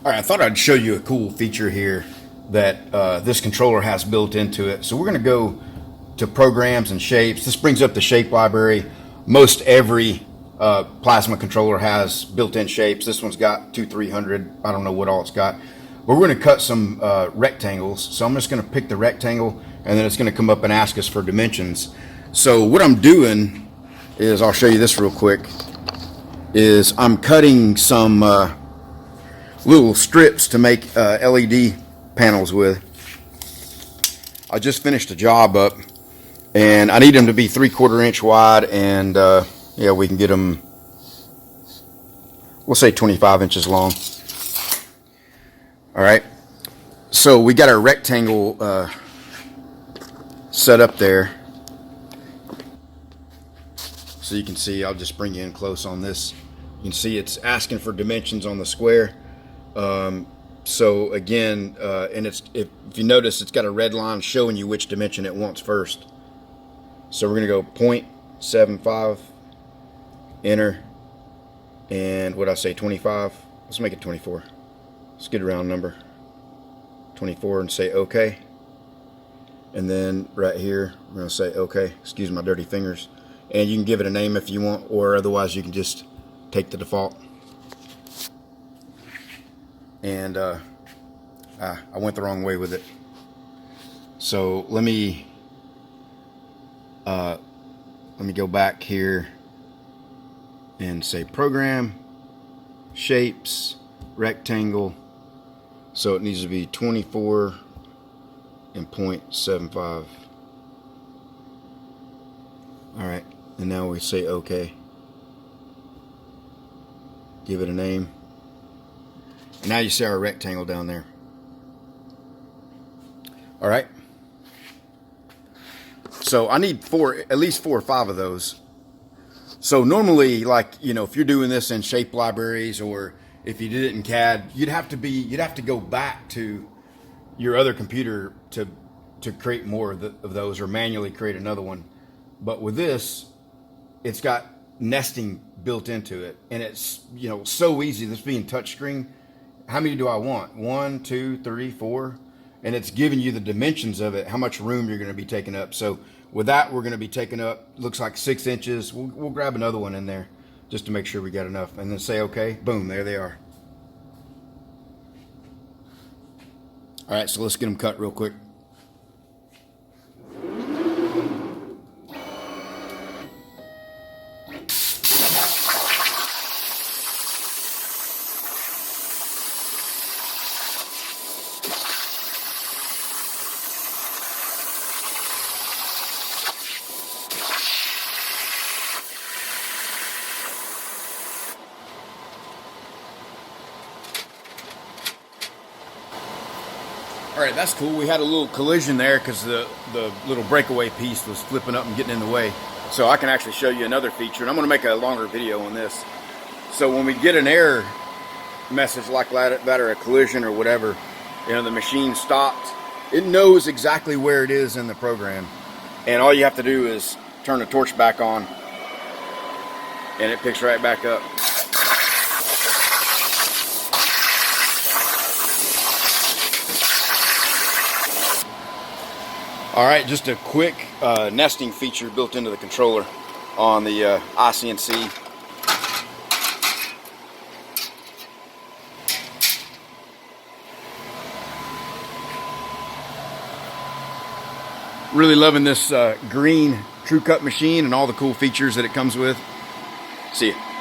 All right, I thought I'd show you a cool feature here that this controller has built into it. So we're going to go to programs and shapes. This brings up the shape library. Most every plasma controller has built-in shapes. This one's got 300. I don't know what all it's got. But we're going to cut some rectangles. So I'm just going to pick the rectangle, and then it's going to come up and ask us for dimensions. So what I'm doing is, I'll show you this real quick, is I'm cutting some little strips to make LED panels with. I just finished a job up, and I need them to be 3/4 inch wide, and yeah, we can get them, we'll say 25 inches long. All right, so we got our rectangle set up there. So you can see, I'll just bring you in close on this. You can see it's asking for dimensions on the square. So again, and if you notice, it's got a red line showing you which dimension it wants first. So we're going to go 0.75, enter, and what I say, 25. Let's make it 24. Let's get a round number, 24, and say OK. And then right here, we're going to say OK. Excuse my dirty fingers. And you can give it a name if you want, or otherwise you can just take the default. And I went the wrong way with it. So let me go back here and say program, shapes, rectangle. So it needs to be 24 and 0.75. All right, and now we say OK. Give it a name. And now you see our rectangle down there. All right. So I need at least 4 or 5 of those. So normally, like, you know, if you're doing this in shape libraries, or if you did it in CAD, you'd have to go back to your other computer to create more of those, or manually create another one. But with this, it's got nesting built into it, and it's, you know, so easy. This being touchscreen, how many do I want? 1, 2, 3, 4, and it's giving you the dimensions of it, how much room you're going to be taking up. So with that, we're going to be taking up, looks like 6 inches. We'll grab another one in there just to make sure we got enough, and then say OK. Boom, there they are. All right, so let's get them cut real quick. All right, that's cool. We had a little collision there because the little breakaway piece was flipping up and getting in the way. So I can actually show you another feature, and I'm going to make a longer video on this. So when we get an error message like that, or a collision or whatever, you know, the machine stopped, it knows exactly where it is in the program. And all you have to do is turn the torch back on, and it picks right back up. All right, just a quick nesting feature built into the controller on the iCNC. Really loving this green TrueCut machine and all the cool features that it comes with. See ya.